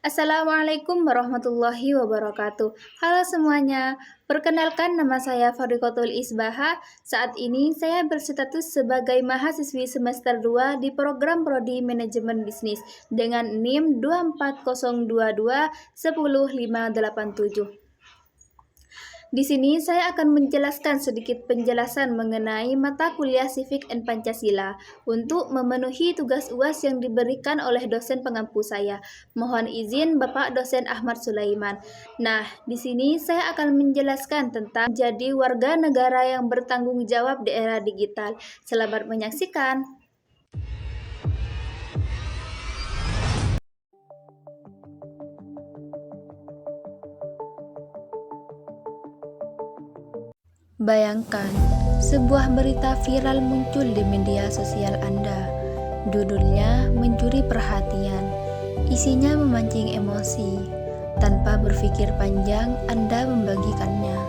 Assalamualaikum warahmatullahi wabarakatuh. Halo semuanya, perkenalkan nama saya Fardikotul Isbaha. Saat ini saya berstatus sebagai mahasiswi semester 2 di program Prodi Manajemen Bisnis dengan NIM 24022 10587. Di sini saya akan menjelaskan sedikit penjelasan mengenai mata kuliah Civic and Pancasila untuk memenuhi tugas UAS yang diberikan oleh dosen pengampu saya. Mohon izin Bapak dosen Ahmad Sulaiman. Nah, di sini saya akan menjelaskan tentang jadi warga negara yang bertanggung jawab di era digital. Selamat menyaksikan. Bayangkan, sebuah berita viral muncul di media sosial Anda. Judulnya mencuri perhatian, isinya memancing emosi. Tanpa berpikir panjang, Anda membagikannya.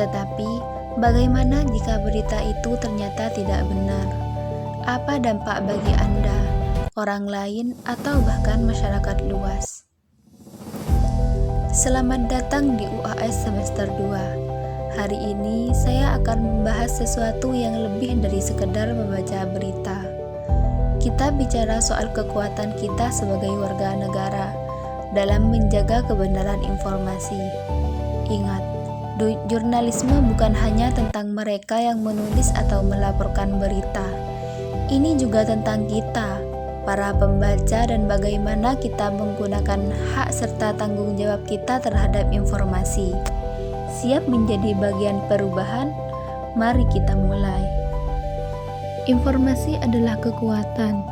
Tetapi, bagaimana jika berita itu ternyata tidak benar? Apa dampak bagi Anda, orang lain, atau bahkan masyarakat luas? Selamat datang di UAS semester 2. Hari ini saya akan membahas sesuatu yang lebih dari sekedar membaca berita. Kita bicara soal kekuatan kita sebagai warga negara dalam menjaga kebenaran informasi. Ingat, jurnalisme bukan hanya tentang mereka yang menulis atau melaporkan berita. Ini juga tentang kita, para pembaca, dan bagaimana kita menggunakan hak serta tanggung jawab kita terhadap informasi. Siap menjadi bagian perubahan? Mari kita mulai. Informasi adalah kekuatan.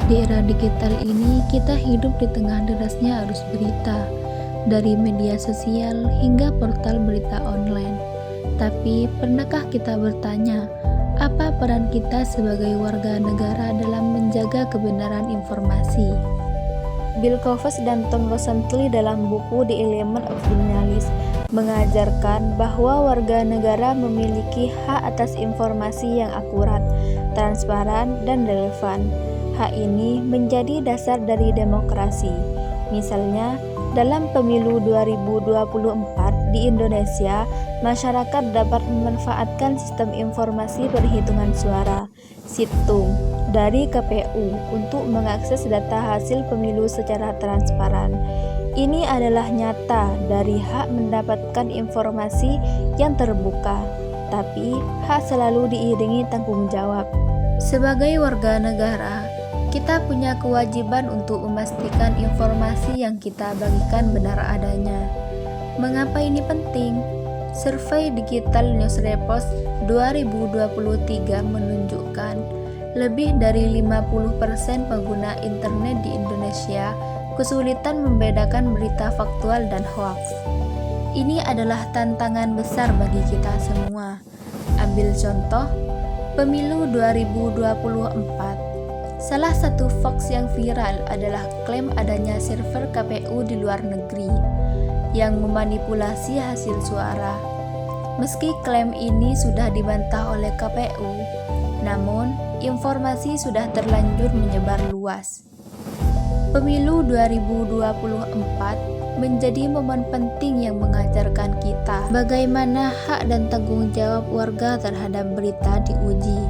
Di era digital ini, kita hidup di tengah derasnya arus berita, dari media sosial hingga portal berita online. Tapi, pernahkah kita bertanya, apa peran kita sebagai warga negara dalam menjaga kebenaran informasi? Bill Kovacs dan Tom Rosenthal dalam buku The Element of Journalism mengajarkan bahwa warga negara memiliki hak atas informasi yang akurat, transparan, dan relevan. Hak ini menjadi dasar dari demokrasi. Misalnya, dalam pemilu 2024 di Indonesia, masyarakat dapat memanfaatkan sistem informasi perhitungan suara Situng dari KPU untuk mengakses data hasil pemilu secara transparan. Ini adalah nyata dari hak mendapatkan informasi yang terbuka, tapi hak selalu diiringi tanggung jawab. Sebagai warga negara, kita punya kewajiban untuk memastikan informasi yang kita bagikan benar adanya. Mengapa ini penting? Survei Digital News Report 2023 menunjukkan lebih dari 50% pengguna internet di Indonesia kesulitan membedakan berita faktual dan hoaks. Ini adalah tantangan besar bagi kita semua. Ambil contoh, pemilu 2024. Salah satu hoaks yang viral adalah klaim adanya server KPU di luar negeri yang memanipulasi hasil suara. Meski klaim ini sudah dibantah oleh KPU, namun informasi sudah terlanjur menyebar luas. Pemilu 2024 menjadi momen penting yang mengajarkan kita bagaimana hak dan tanggung jawab warga terhadap berita diuji.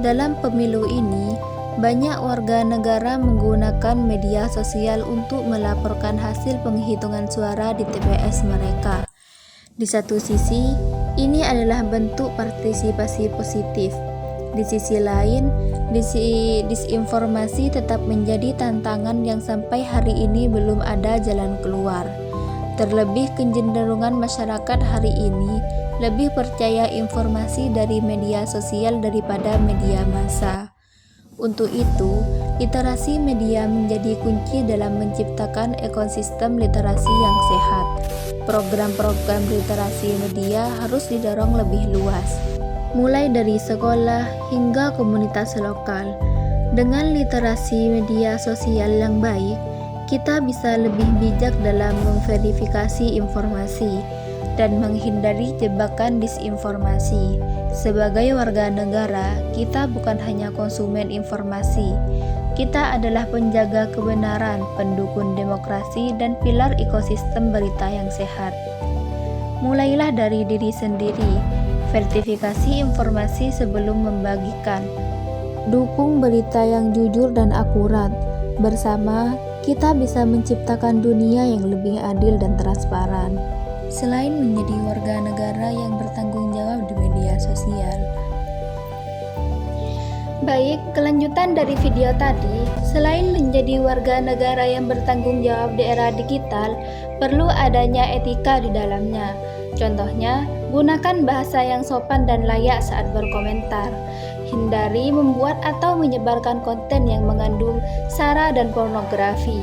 Dalam pemilu ini, banyak warga negara menggunakan media sosial untuk melaporkan hasil penghitungan suara di TPS mereka. Di satu sisi, ini adalah bentuk partisipasi positif. Di sisi lain, disinformasi tetap menjadi tantangan yang sampai hari ini belum ada jalan keluar. Terlebih kecenderungan masyarakat hari ini lebih percaya informasi dari media sosial daripada media massa. Untuk itu, literasi media menjadi kunci dalam menciptakan ekosistem literasi yang sehat. Program-program literasi media harus didorong lebih luas, mulai dari sekolah hingga komunitas lokal. Dengan literasi media sosial yang baik, kita bisa lebih bijak dalam memverifikasi informasi, dan menghindari jebakan disinformasi. Sebagai warga negara, kita bukan hanya konsumen informasi. Kita adalah penjaga kebenaran, pendukung demokrasi, dan pilar ekosistem berita yang sehat. Mulailah dari diri sendiri. Verifikasi informasi sebelum membagikan. Dukung berita yang jujur dan akurat. Bersama, kita bisa menciptakan dunia yang lebih adil dan transparan. Selain menjadi warga negara yang bertanggung jawab di media sosial. Baik, kelanjutan dari video tadi, selain menjadi warga negara yang bertanggung jawab di era digital, perlu adanya etika di dalamnya. Contohnya, gunakan bahasa yang sopan dan layak saat berkomentar. Hindari membuat atau menyebarkan konten yang mengandung sara dan pornografi.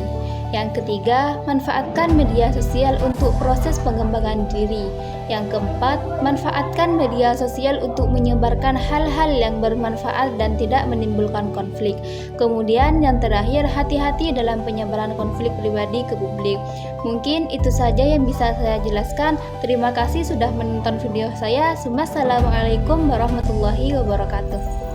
Yang ketiga, manfaatkan media sosial untuk proses pengembangan diri. Yang keempat, manfaatkan media sosial untuk menyebarkan hal-hal yang bermanfaat dan tidak menimbulkan konflik. Kemudian yang terakhir, hati-hati dalam penyebaran konflik pribadi ke publik. Mungkin itu saja yang bisa saya jelaskan. Terima kasih sudah menonton video saya. Wassalamualaikum warahmatullahi wabarakatuh.